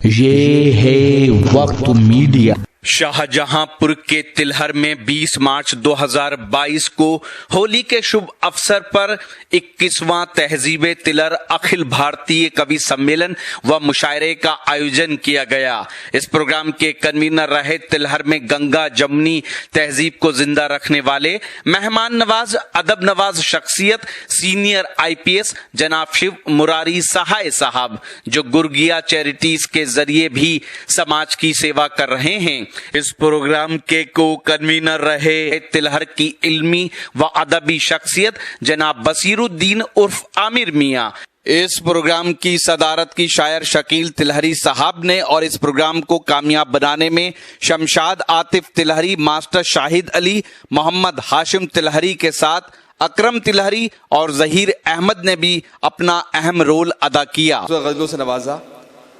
ये है वक्त मीडिया। शाहजहांपुर के तिलहर में 20 मार्च 2022 को होली के शुभ अवसर पर 21वां तहजीब तिलहर अखिल भारतीय कवि सम्मेलन व मुशायरे का आयोजन किया गया। इस प्रोग्राम के कन्वीनर रहे तिलहर में गंगा जमुनी तहजीब को जिंदा रखने वाले मेहमान नवाज अदब नवाज शख्सियत सीनियर IPS जनाब शिव मुरारी सहाय साहब, जो गुरगिया चैरिटीज के जरिए भी समाज की सेवा कर रहे हैं। इस प्रोग्राम के को कन्वीनर रहे तिलहर की इल्मी व अदबी शख्सियत जनाब बसीरुद्दीन उर्फ आमिर मियां। इस प्रोग्राम की सदारत की शायर शकील तिलहरी साहब ने और इस प्रोग्राम को कामयाब बनाने में शमशाद आतिफ तिलहरी, मास्टर शाहिद अली, मोहम्मद हाशिम तिलहरी के साथ अकरम तिलहरी और जहीर अहमद ने भी अपना अहम रोल अदा किया। गजलों से नवाजा।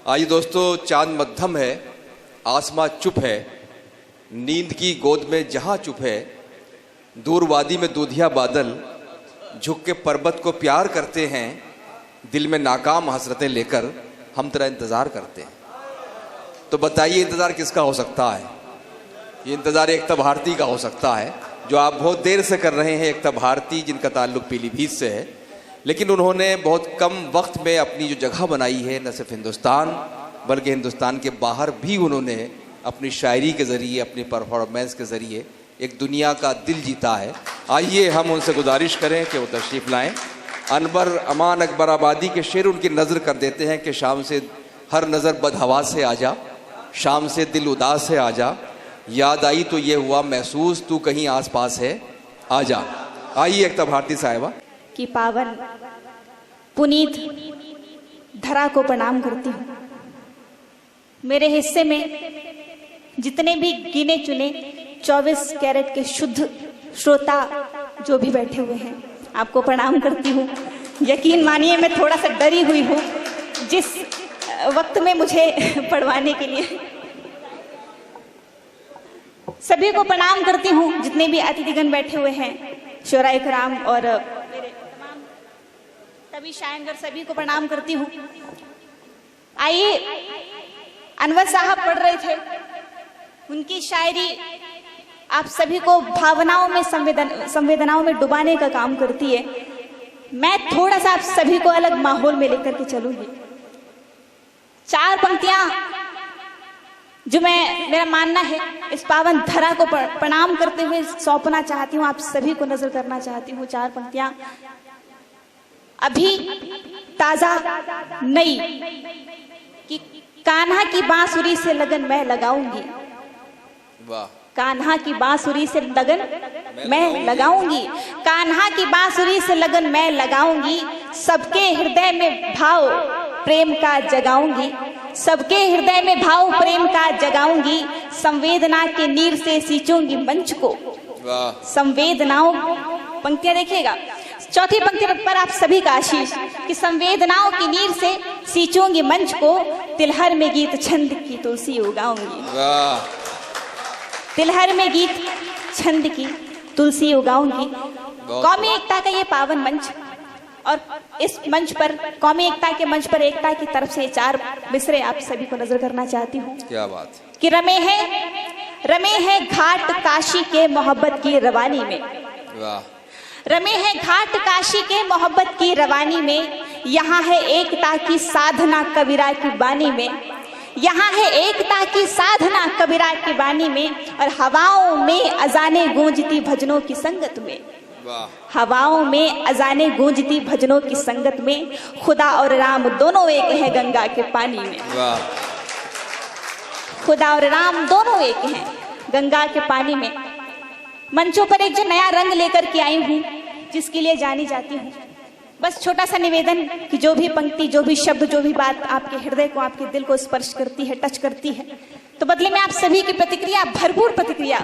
आइए दोस्तों, चांद मध्यम है, आसमां चुप है, नींद की गोद में जहां चुप है, दूर वादी में दूधिया बादल झुक के पर्वत को प्यार करते हैं, दिल में नाकाम हसरतें लेकर हम तेरा इंतजार करते हैं। तो बताइए इंतजार किसका हो सकता है? ये इंतजार एकता भारती का हो सकता है, जो आप बहुत देर से कर रहे हैं। एकता भारती जिनका ताल्लुक पीलीभीत से है, लेकिन उन्होंने बहुत कम वक्त में अपनी जो जगह बनाई है, न सिर्फ हिंदुस्तान बल्कि हिंदुस्तान के बाहर भी उन्होंने अपनी शायरी के ज़रिए, अपनी परफॉर्मेंस के ज़रिए एक दुनिया का दिल जीता है। आइए हम उनसे गुजारिश करें कि वो तशरीफ़ लाएं। अनवर अमान अकबर आबादी के शेर उनकी नज़र कर देते हैं कि शाम से हर नज़र बदहवा से आ जा, शाम से दिल उदास से आ जा, याद आई तो ये हुआ महसूस तू कहीं आस पास है, आ जा। आइए एकता भारती साहिबा की पावन पुनीत धरा को प्रणाम करती हूँ। मेरे हिस्से में जितने भी गिने चुने 24 कैरेट के शुद्ध श्रोता जो भी बैठे हुए हैं, आपको प्रणाम करती हूँ। यकीन मानिए मैं थोड़ा सा डरी हुई हूँ जिस वक्त में मुझे पढ़वाने के लिए। सभी को प्रणाम करती हूँ, जितने भी अतिथिगण बैठे हुए हैं, शोराए कराम और मेरे तमाम कवि शायरगण, सभी को प्रणाम करती हूँ। आइए, अनवर साहब पढ़ रहे थे, उनकी शायरी आप सभी को भावनाओं में, संवेदनाओं में डुबाने का काम करती है। मैं थोड़ा सा आप सभी को अलग माहौल में लेकर के चलूंगी। 4 पंक्तियां जो मेरा मानना है इस पावन धरा को प्रणाम करते हुए सौंपना चाहती हूँ, आप सभी को नजर करना चाहती हूँ। 4 पंक्तियां अभी ताजा नई कि कान्हा की बांसुरी से लगन मैं लगाऊंगी। वाह। कान्हा की बांसुरी से लगन मैं लगाऊंगी, कान्हा की बांसुरी से लगन मैं लगाऊंगी, सबके हृदय में भाव प्रेम का जगाऊंगी, सबके हृदय में भाव प्रेम का जगाऊंगी, संवेदना के नीर से सींचूंगी मंच को। संवेदनाओं, पंक्तियां देखिएगा, 4थी पंक्ति पर आप सभी का आशीष कि संवेदनाओं की नीर से सींचूंगी मंच को, तिलहर में गीत छंद की तुलसी उगाऊंगी। तिलहर में गीत छंद की तुलसी उगाऊंगी। कौमी एकता का ये पावन मंच, और इस मंच पर, कौमी एकता के मंच पर एकता की तरफ से 4 मिसरे आप सभी को नजर करना चाहती हूँ। क्या बात कि रमे हैं घाट काशी के मोहब्बत की रवानी में। वाह। रमे हैं घाट काशी के मोहब्बत की रवानी में, यहाँ है एकता की साधना कबीरा की बानी में, यहाँ है एकता की साधना कबीरा की बानी में, और हवाओं में अजाने गूंजती भजनों की संगत में। हवाओं में अजाने गूंजती भजनों की संगत में, खुदा और राम दोनों एक है गंगा के पानी में। खुदा और राम दोनों एक हैं गंगा के पानी में। मंचों पर एक जो नया रंग लेकर के आई हूँ, जिसके लिए जानी जाती हूँ। बस छोटा सा निवेदन कि जो भी पंक्ति, जो भी शब्द, जो भी बात आपके हृदय को, आपके दिल को स्पर्श करती है, टच करती है, तो बदले में आप सभी की प्रतिक्रिया, भरपूर प्रतिक्रिया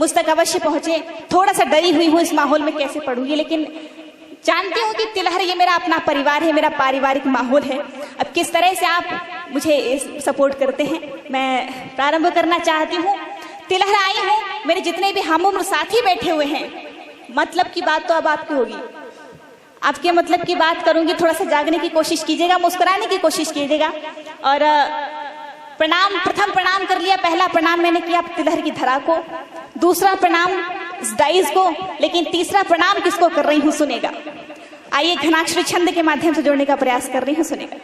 मुझ तक अवश्य पहुंचे। थोड़ा सा डरी हुई हूँ इस माहौल में कैसे पढ़ूंगी, लेकिन जानती हूँ कि तिलहर ये मेरा अपना परिवार है, मेरा पारिवारिक माहौल है। अब किस तरह से आप मुझे सपोर्ट करते हैं, मैं प्रारंभ करना चाहती हूँ। तिलहर आई हूँ, मेरे जितने भी हम उम्र साथी बैठे हुए हैं, मतलब की बात तो अब आपकी होगी। आपके मतलब की बात करूंगी, थोड़ा सा जागने की कोशिश कीजिएगा, मुस्कुराने की कोशिश कीजिएगा। और प्रणाम, प्रथम प्रणाम कर लिया। पहला प्रणाम मैंने किया तिलहर की धरा को, दूसरा प्रणाम इस डाइज को, लेकिन तीसरा प्रणाम किसको कर रही हूँ सुनेगा। आइए घनाक्षरी छंद के माध्यम से जोड़ने का प्रयास कर रही हूँ, सुनेगा।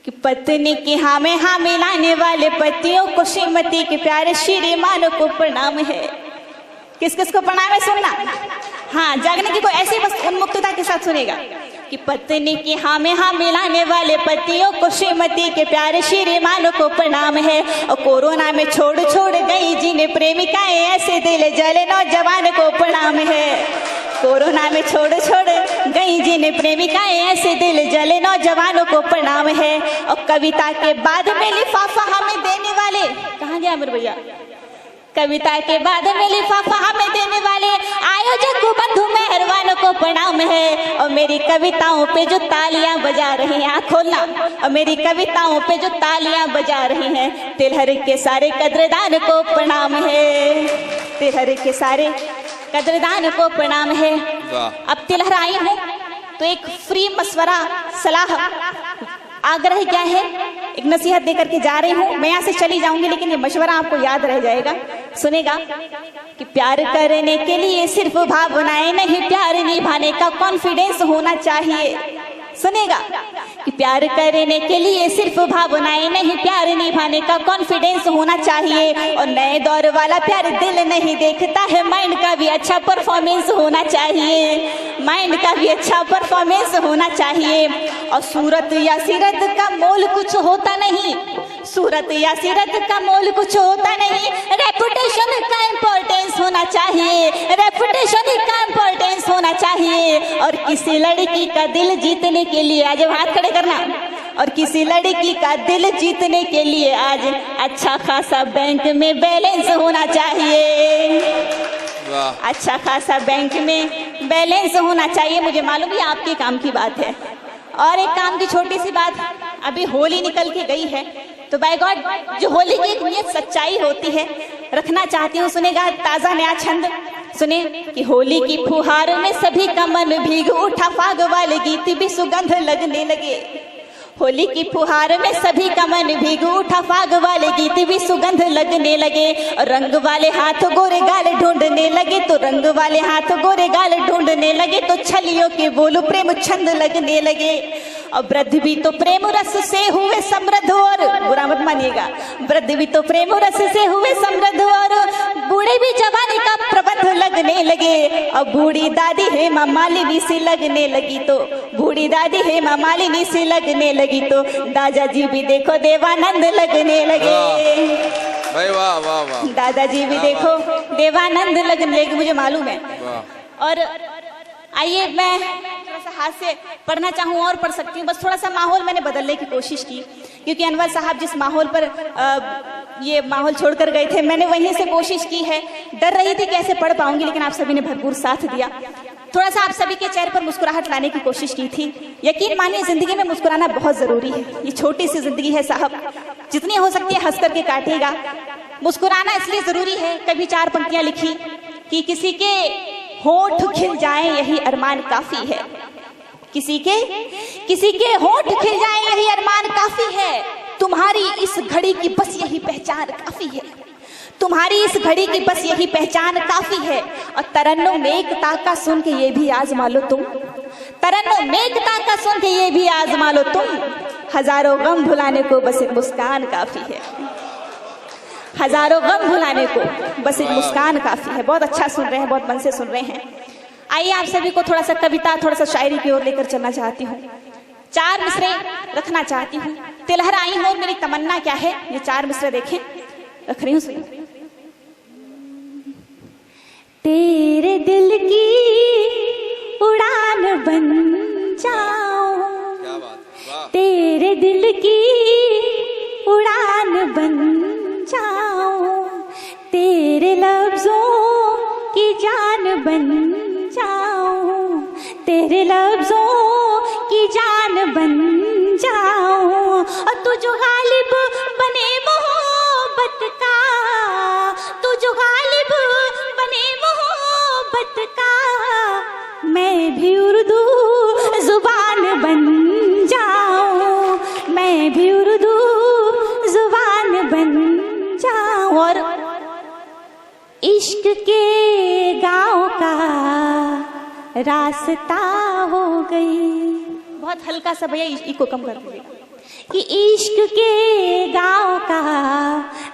कि पत्नी की हाँ में हाँ मिलाने वाले पतियों को श्रीमती के प्यारे श्रीमानों को प्रणाम है। किस किस को प्रणाम है सुनना। हाँ, जागने की कोई ऐसी बस उन्मुक्तता के साथ सुनेगा कि पत्नी की हाँ में हाँ मिलाने वाले पतियों को श्रीमती के प्यारे श्रीमानों को प्रणाम है। और कोरोना में छोड़ छोड़ गई जिन्हें प्रेमिकाएं ऐसे दिल जले नौजवान को प्रणाम है। कोरोना में छोड़ छोड़ गई जिन्हें प्रेमिकाएं ऐसे दिल जले नौजवानों को प्रणाम है। और कविता के बाद में लिफाफा हमें देने वाले, कहाँ गया अमर भैया, कविता के बाद में लिफाफा हमें देने वाले आयोजक को बंधु मेहरबानों को प्रणाम है। और मेरी कविताओं पे जो तालियां बजा रही हैं, आँख खोलना, और मेरी कविताओं पे जो तालियां बजा रही हैं, तिलहर के सारे कद्रदान को प्रणाम है। तिलहर के सारे कद्रदान को प्रणाम है। अब तिलहर आई हूँ तो एक फ्री मशवरा सलाह आग्रह क्या है, एक नसीहत देकर के जा रही हूँ। मैं यहाँ से चली जाऊंगी लेकिन ये मशवरा आपको याद रह जाएगा, सुनेगा। कि प्यार करने के लिए सिर्फ भावनाएं नहीं, प्यार निभाने का कॉन्फिडेंस होना चाहिए, सुनेगा। कि प्यार करने के लिए सिर्फ भावनाएं नहीं, प्यार निभाने का कॉन्फिडेंस होना चाहिए। और नए दौर वाला प्यार दिल नहीं देखता है, माइंड का भी अच्छा परफॉर्मेंस होना चाहिए, माइंड का भी अच्छा परफॉर्मेंस होना चाहिए। और सूरत या सीरत का मोल कुछ होता नहीं, सूरत या सीरत का मोल कुछ होता नहीं, रेपुटेशन का इम्पोर्टेंस होना चाहिए, रेपुटेशन का इम्पोर्टेंस होना चाहिए। और किसी लड़की का दिल जीतने के लिए, आज हाथ खड़े करना, और किसी लड़की का दिल जीतने के लिए आज अच्छा खासा बैंक में बैलेंस होना चाहिए, अच्छा खासा बैंक में बैलेंस होना चाहिए। मुझे मालूम है आपके काम की बात है। और एक काम की छोटी सी बात, अभी होली निकल के गई है तो बाय गॉड जो होली की एक नियत सच्चाई होती है रखना चाहती हूँ, सुनेगा। ताजा नया छंद सुने कि होली की फुहार में सभी का मन भीग उठा, फाग वाले गीत भी सुगंध लगने लगे। होली की फुहार में सभी का मन भीग उठा, फाग वाले गीत भी सुगंध लगने लगे। रंग वाले हाथ गोरे गाल ढूंढने लगे, तो रंग वाले हाथ गोरे गाल ढूंढने लगे, तो छलियों के बोलो प्रेम छंद लगने लगे। और वृद्ध भी तो प्रेम रस से हुए समृद्ध, और बुरा मत मानिएगा, वृद्ध भी तो प्रेम रस से हुए समृद्ध, और बूढ़े भी जवानी का प्रबंध लगने लगे। अब बूढ़ी दादी है मालिनी सी लगने लगी, तो बूढ़ी दादी है मालिनी सी लगने लगी, तो दादाजी भी देखो देवानंद लगने लगे। भाई वाह वाह वाह, दादाजी भी देखो देवानंद लगने लगे, मुझे मालूम है। और आइए मैं थोड़ा सा हाथ से पढ़ना चाहूँ और पढ़ सकती हूँ, बस थोड़ा सा माहौल मैंने बदलने की कोशिश की, क्योंकि अनवर साहब जिस माहौल पर ये माहौल छोड़कर गए थे मैंने वहीं से कोशिश की है। डर रही थी कैसे पढ़ पाऊंगी, लेकिन आप सभी ने भरपूर साथ दिया। थोड़ा सा आप सभी के चेहरे पर मुस्कुराहट लाने की कोशिश की थी। यकीन मानिए जिंदगी में मुस्कुराना बहुत जरूरी है, ये छोटी सी जिंदगी है साहब, जितनी हो सकती है हंस करके काटिएगा। मुस्कुराना इसलिए जरूरी है, कभी 4 पंक्तियां लिखी कि किसी के होठ खिल जाए यही अरमान काफी है, किसी के होठ खिल जाए यही अरमान काफी है, तुम्हारी इस घड़ी की बस यही पहचान काफी है, तुम्हारी इस घड़ी की बस यही पहचान काफी है। और तरन्नुम एकता का सुन के ये भी आजमा लो तुम, तरन्नुम एकता का सुन के ये भी आजमा लो तुम, हजारों गम भुलाने को बस एक मुस्कान काफी है, हजारों गम भुलाने को बस एक मुस्कान काफी है। बहुत अच्छा सुन रहे हैं, बहुत मन से सुन रहे हैं। आइए आप सभी को थोड़ा सा कविता, थोड़ा सा शायरी की ओर लेकर चलना चाहती हूँ। 4 मिसरे रखना चाहती हूँ। तिलहर आई हूँ और मेरी तमन्ना क्या है, ये 4 मिसरे देखें, रख रही हूँ। तेरे दिल की उड़ान बन जाऊं, क्या बात, वाह। तेरे दिल की उड़ान बन जाऊं, तेरे लफ्जों की जान बन जाऊं, तेरे लफ्जों की जान बन जाऊं। और तू जो गालिब बने मोहब्बत का, तू जो गालिब बने मोहब्बत का, मैं भी उर्दू जुबान बन जाऊं, मैं भी उर्दू हूँ और इश्क के गांव का रास्ता हो गई। बहुत हल्का सा भैया, इसको कम कर दीजिए। कि इश्क के गांव का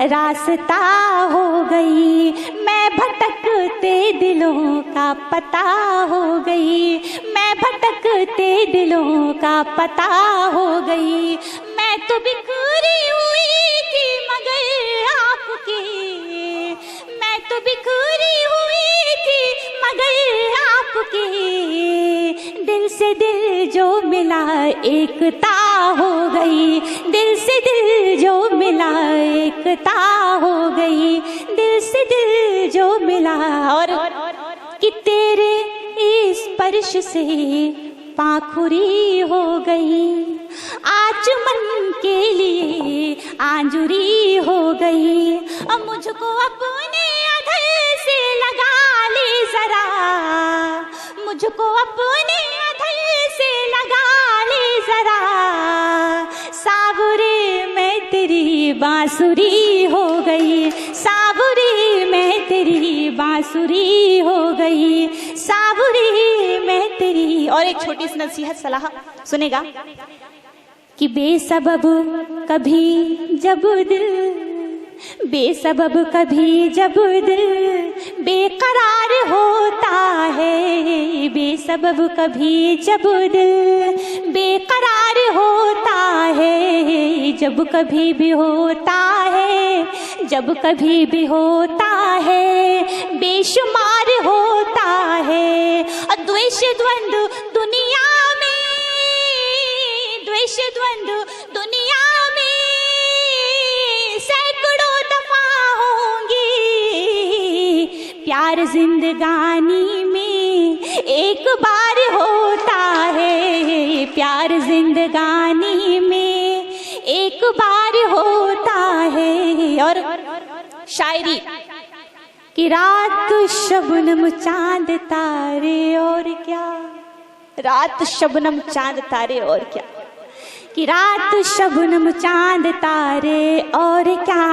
रास्ता हो गई, मैं भटकते दिलों का पता हो गई, मैं भटकते दिलों का पता हो गई। मैं तो बिखरी हुई थी मगर आपके, मैं तो बिखरी हुई थी मगर आपके दिल से दिल जो मिला एकता हो गई, दिल से दिल जो मिला एकता हो गई, दिल से दिल जो मिला। और कि तेरे इस स्पर्श से पाखुरी हो गई, आचमन के लिए आंजुरी हो गई। अब मुझको अपने अधर से लगा ले जरा, मुझको अपने अधर से लगा ले जरा, सावरे में तेरी बांसुरी हो गई, सावरे में तेरी बांसुरी हो गई, सावरे में तेरी। और एक छोटी सी नसीहत सलाह सुनेगा कि बेसबब कभी जब दिल, बेसबब कभी जब दिल बेकरार होता है, बेसबब कभी जब दिल बेकरार होता है, जब कभी भी होता है, जब कभी भी होता है, बेशुमार होता है। और द्वेष द्वंद्व दुनिया में, द्वेष द्वंद्व दुनिया में सैकड़ों दफा होंगी, प्यार जिंदगानी में एक बार होता है, प्यार जिंदगानी में एक बार होता है। और शायरी कि रात शबनम चांद तारे और क्या, रात शबनम चांद तारे और क्या, कि रात शबनम चांद तारे और क्या,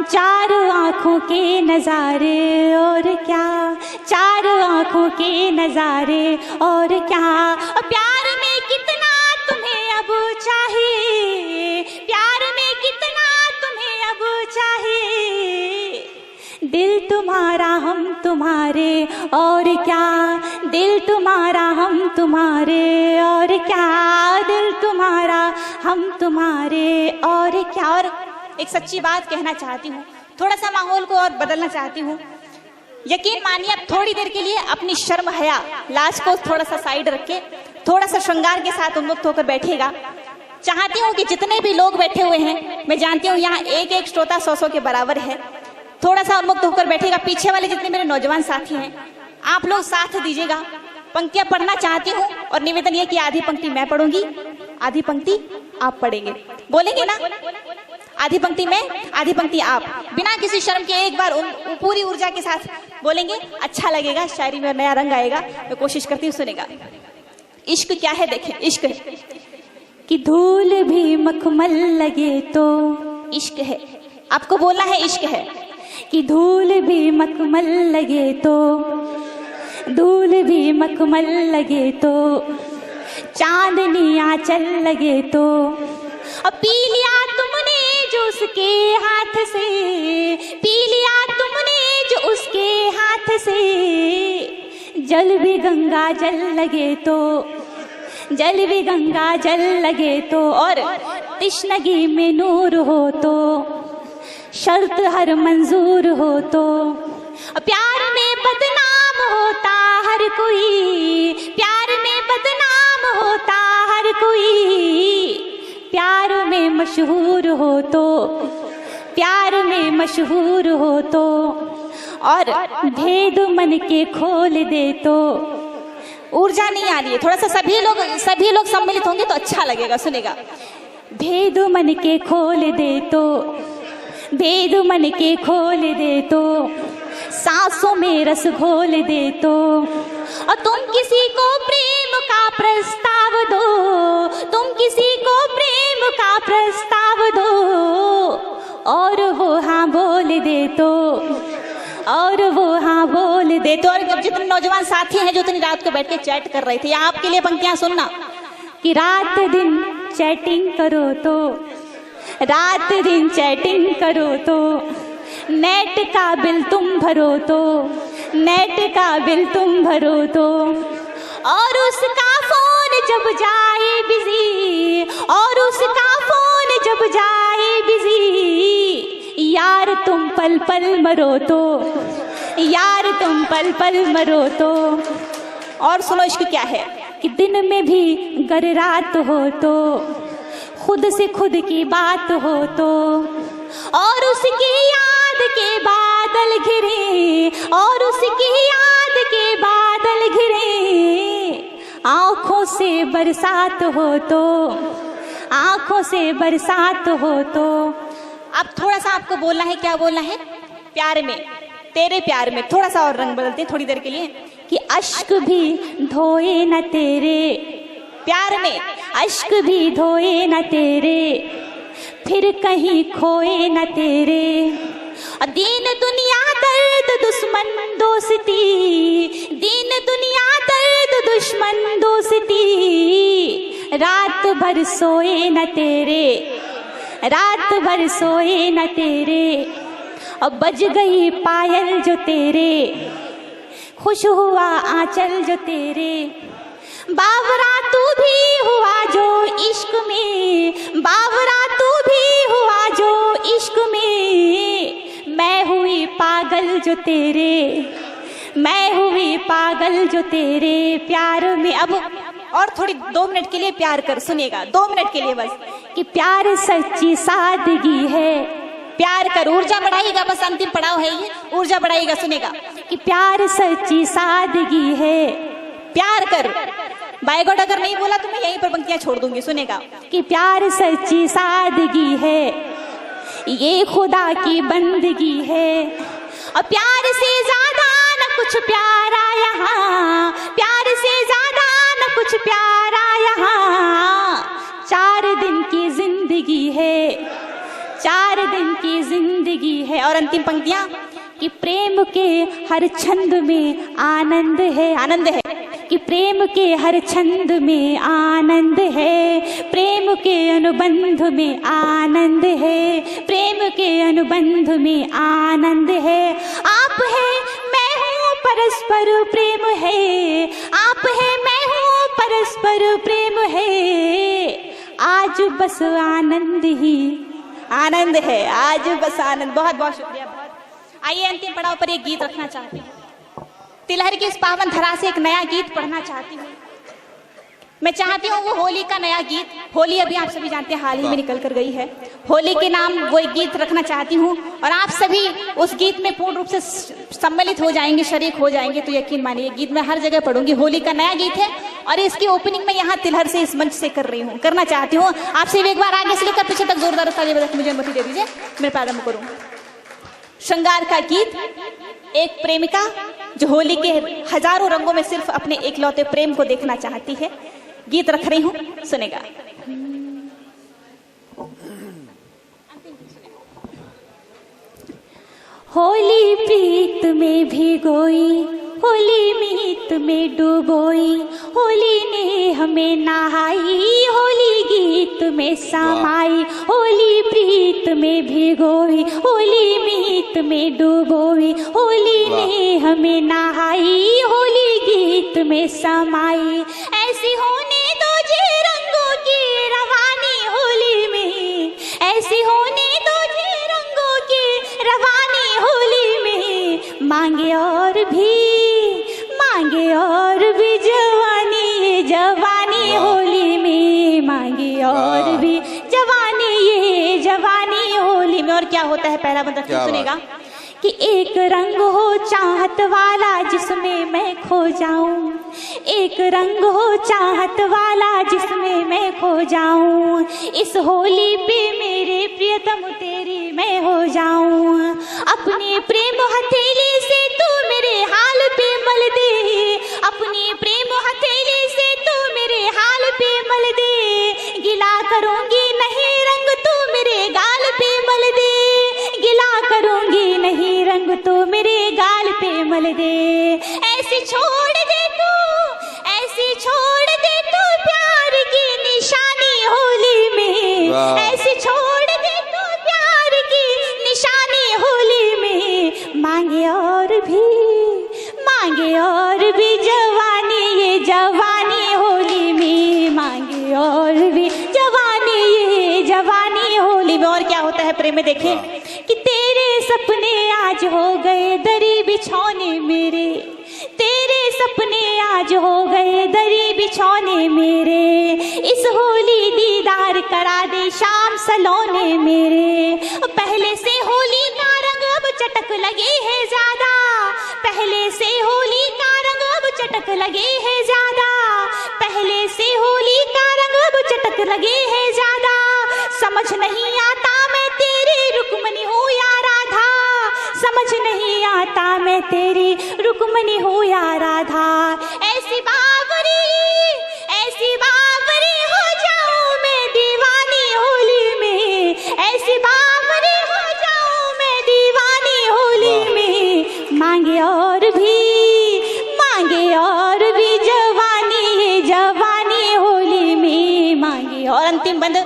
चार आँखों के नज़ारे और क्या, चार आँखों के नज़ारे और क्या। और प्यार में कितना तुम्हें अब चाहिए, प्यार में कितना तुम्हें अब चाहिए, दिल तुम्हारा हम तुम्हारे और क्या, दिल तुम्हारा हम तुम्हारे और क्या, दिल तुम्हारा हम तुम्हारे और क्या। और एक सच्ची बात कहना चाहती हूँ, थोड़ा सा माहौल को और बदलना चाहती हूँ। यकीन मानिए आप थोड़ी देर के लिए अपनी शर्म हया लाज को थोड़ा सा साइड रख के थोड़ा सा श्रृंगार के साथ उन्मुक्त होकर बैठेगा। चाहती हूँ कि जितने भी लोग बैठे हुए हैं, मैं जानती हूँ यहाँ एक एक श्रोता 100 के बराबर है, थोड़ा सा उन्मुक्त होकर बैठेगा। पीछे वाले जितने मेरे नौजवान साथी हैं, आप लोग साथ दीजिएगा। पंक्तियां पढ़ना चाहती हूँ और निवेदन ये कि आधी पंक्ति मैं पढ़ूंगी, आधी पंक्ति आप पढ़ेंगे, बोलेंगे ना? आधी पंक्ति मैं, आधी पंक्ति आप, बिना किसी शर्म के एक बार पूरी ऊर्जा के साथ बोलेंगे, अच्छा लगेगा, शायरी में नया रंग आएगा। मैं कोशिश करती हूँ, सुनेगा। इश्क क्या है देखें, इश्क कि धूल भी मखमल लगे तो इश्क है। आपको बोलना है इश्क है कि धूल भी मखमल लगे तो, धूल भी मखमल लगे तो, चांदनी आंचल लगे तो, अब पी लिया तुमने जो उसके हाथ से, पी लिया तुमने जो उसके हाथ से, जल भी गंगा जल लगे तो, जल भी गंगा जल लगे तो, और तिश्नगी में नूर हो तो, शर्त हर मंजूर हो तो, प्यार में बदनाम होता हर कोई, प्यार में बदनाम होता हर कोई, प्यार में मशहूर हो तो, प्यार में मशहूर हो तो, और भेद मन के खोल दे तो। ऊर्जा नहीं आ रही है, थोड़ा सा सभी लोग सम्मिलित होंगे तो अच्छा लगेगा, सुनेगा। भेद मन के खोल दे तो, भेद मन के खोल दे तो, सांसों में रस घोल दे तो, और तुम किसी को प्रेम का प्रस्ताव दो, तुम किसी को प्रेम का प्रस्ताव दो, और वो हाँ बोल दे तो, और वो हाँ बोल दे तो। और अब जितने नौजवान साथी हैं जो इतनी रात को बैठ के चैट कर रहे थे, आपके लिए पंक्तियां सुनना कि रात दिन चैटिंग करो तो, रात दिन चैटिंग करो तो, नेट का बिल तुम भरो तो, नेट का बिल तुम भरो तो, और उसका फोन जब जाए बिजी, और उसका फोन जब जाए बिजी, यार तुम पल पल मरो तो, यार तुम पल पल मरो तो। और सुनो इश्क क्या है कि दिन में भी गर रात हो तो, खुद से खुद की बात हो तो, और उसकी याद के बादल घिरे, और उसकी याद के बादल घिरे, आंखों से बरसात हो तो, आंखों से बरसात हो तो। अब थोड़ा सा आपको बोलना है, क्या बोलना है? प्यार में, तेरे प्यार में थोड़ा सा और रंग बदलते हैं थोड़ी देर के लिए कि अश्क भी धोए न तेरे, प्यार में अश्क भी धोए न तेरे, फिर कहीं खोए न तेरे, दीन दुनिया दर्द दुश्मन दोस्ती, दीन दुनिया दर्द दुश्मन दोस्ती, रात भर सोए न तेरे, रात भर सोए न तेरे, अब बज गई पायल जो तेरे, खुश हुआ आंचल जो तेरे, बावरा तू भी हुआ जो इश्क में, बावरा तू भी हुआ जो इश्क में, मैं हुई पागल जो तेरे, मैं हुई पागल जो तेरे प्यार में। अब और थोड़ी 2 मिनट के लिए प्यार कर, सुनिएगा 2 मिनट के लिए बस, कि प्यार सच्ची सादगी है, प्यार कर, ऊर्जा बढ़ाइएगा, बस अंतिम पड़ाव है ये, ऊर्जा बढ़ाइएगा, सुनेगा कि प्यार सच्ची सादगी है, प्यार कर। बाय गॉड अगर नहीं बोला तो मैं यहीं पर पंक्तियां छोड़ दूंगी, सुनेगा कि प्यार सच्ची सादगी है, ये खुदा की बंदगी है, और प्यार से ज्यादा न कुछ प्यारा यहाँ, प्यार से ज्यादा न कुछ प्यारा यहाँ, 4 दिन की जिंदगी है, 4 दिन की जिंदगी है। और अंतिम पंक्तियां कि प्रेम के हर छंद में आनंद है, आनंद है, कि प्रेम के हर छंद में आनंद है, प्रेम के अनुबंध में आनंद है, प्रेम के अनुबंध में आनंद है, आप है मैं हूँ परस्पर प्रेम है, आप है मैं हूँ परस्पर प्रेम है, आज बस आनंद ही आनंद है, आज बस आनंद। बहुत बहुत शुक्रिया, बहुत। आइए अंतिम पड़ाव पर एक गीत रखना चाहती हूँ, तिलहर की इस पावन धरा से एक नया गीत पढ़ना चाहती हूँ। मैं चाहती हूँ वो होली का नया गीत, होली अभी आप सभी जानते हैं हाल ही में निकल कर गई है, होली के नाम वो एक गीत रखना चाहती हूँ, और आप सभी उस गीत में पूर्ण रूप से सम्मिलित हो जाएंगे, शरीक हो जाएंगे, तो यकीन मानिए गीत मैं हर जगह पढ़ूंगी। होली का नया गीत है और इसकी ओपनिंग मैं यहाँ तिलहर से, इस मंच से कर रही हूँ, करना चाहती हूँ। आपसे एक बार आगे से लेकर पीछे तक जोरदार ताली बजा के मुझे अनुमति दे दीजिए, मैं प्रारंभ करूँ। श्रृंगार का गीत, एक प्रेमिका जो होली के हजारों रंगों में सिर्फ अपने एकलौते प्रेम को देखना चाहती है, गीत रख रही हूं, सुनेगा। होली प्रीत में भिगोई, होली मीत में डुबोई, होली ने हमें नहाई, होली गीत में समाई, होली प्रीत में भिगोई, होली मीत में डुबोई, होली ने हमें नहाई, होली गीत में समाई, ऐसी होने दो जे रंगों की रवानी होली में, ऐसी होने दो जे रंगों की रवानी होली में, मांगे और भी जवानी, जवानी होली में, मांगे और भी जवानी, ये जवानी होली में। और क्या होता है पहला बंदा सुनेगा कि एक रंग हो चाहत वाला जिसमें मैं खो जाऊं, एक रंग हो चाहत वाला जिसमें मैं खो जाऊं, इस होली पे मेरे प्रियतम तेरी मैं हो जाऊं, अपने प्रेम हथेली से तू मेरे हाल पे मल दे, अपने प्रेम हथेली से तू मेरे हाल पे मल दे, गिला करूंगी नहीं रंग तू मेरे गाल पे मल दे, गिला करूंगी दे, ऐसे छोड़ दे तू, ऐसे छोड़ दे तू प्यार की निशानी होली में, ऐसे छोड़ दे तू प्यार की निशानी होली में, मांगे और भी जवानी, ये जवानी होली में, मांगे और भी जवानी, ये जवानी होली में। और क्या होता है प्रेम में, देखें कि तेरे सपने आज हो गए दरी बिछौने मेरे, तेरे सपने आज हो गए दरी बिछौने मेरे, इस होली दीदार करा दे शाम सलोने मेरे। पहले से होली का रंग अब चटक लगे है ज्यादा, पहले से होली का रंग अब चटक लगे है ज्यादा, पहले से होली का रंग अब चटक लगे है ज्यादा। समझ नहीं आता मैं तेरी रुक्मनी हूँ या राधा, समझ नहीं आता मैं तेरी रुक्मनी हूँ या राधा। ऐसी बावरी हो जाऊं मैं दीवानी होली में, ऐसी बावरी हो जाऊं मैं दीवानी होली में, मांगे और भी जवानी, ये जवानी होली में, मांगे। और अंतिम बंद,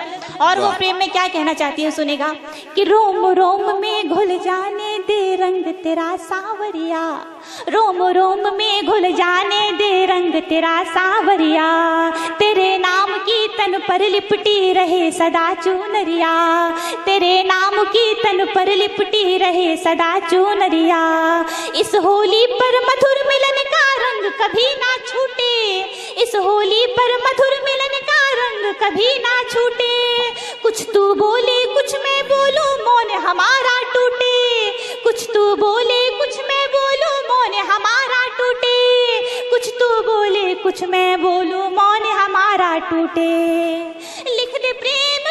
और वो प्रेम में क्या कहना चाहती है सुनेगा कि रोम रोम में घुल जाने दे रंग तेरा सावरिया, रोम रोम में घुल जाने दे रंग तेरा सावरिया, तेरे नाम की तन पर लिपटी रहे सदा चुनरिया, तेरे नाम की तन पर लिपटी रहे सदा चुनरिया। इस होली पर मधुर मिलन का रंग कभी ना छूटे, इस होली पर मधुर मिलन का रंग कभी ना छूटे। कुछ तू बोले कुछ मैं बोलूं मौन हमारा टूटे, कुछ तू बोले कुछ मैं बोलूं मौन हमारा टूटे, कुछ तू बोले कुछ मैं बोलूं मौन हमारा टूटे। लिख दे प्रेम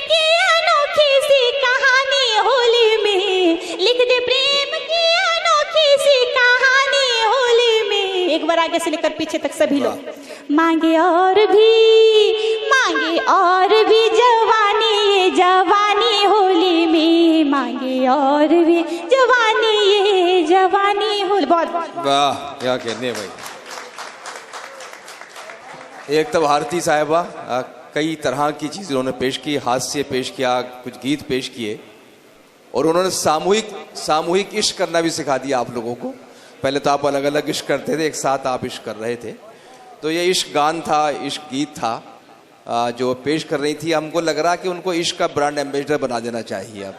की अनोखी सी कहानी होली में, लिख दे प्रेम की अनोखी सी कहानी होली में। एक बार आगे से लेकर पीछे तक सभी लोग, मांगे और भी जवानी, ये जवानी होली में, मांगे और भी जवानी, ये जवानी होली। बहुत वाह, क्या कहने भाई। एक तो भारती साहिबा कई तरह की चीज़ उन्होंने पेश की, हास्य पेश किया, कुछ गीत पेश किए, और उन्होंने सामूहिक इश्क करना भी सिखा दिया आप लोगों को। पहले तो आप अलग अलग इश्क करते थे, एक साथ आप इश्क कर रहे थे, तो ये इश्क गान था, इश्क गीत था जो पेश कर रही थी। हमको लग रहा कि उनको इश्क का ब्रांड एम्बेसडर बना देना चाहिए अब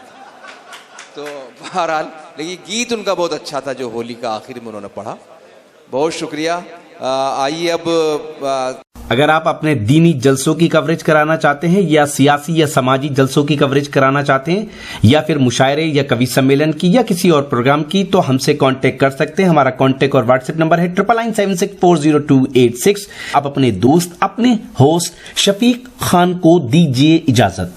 तो। बहरहाल लेकिन गीत उनका बहुत अच्छा था जो होली का आखिर में उन्होंने पढ़ा। बहुत शुक्रिया। आइए अब अगर आप अपने दीनी जलसों की कवरेज कराना चाहते हैं या सियासी या समाजी जलसों की कवरेज कराना चाहते हैं या फिर मुशायरे या कवि सम्मेलन की या किसी और प्रोग्राम की, तो हमसे कांटेक्ट कर सकते हैं। हमारा कांटेक्ट और व्हाट्सएप नंबर है 9976400286। आप अपने दोस्त, अपने होस्ट शफीक खान को दीजिए इजाजत।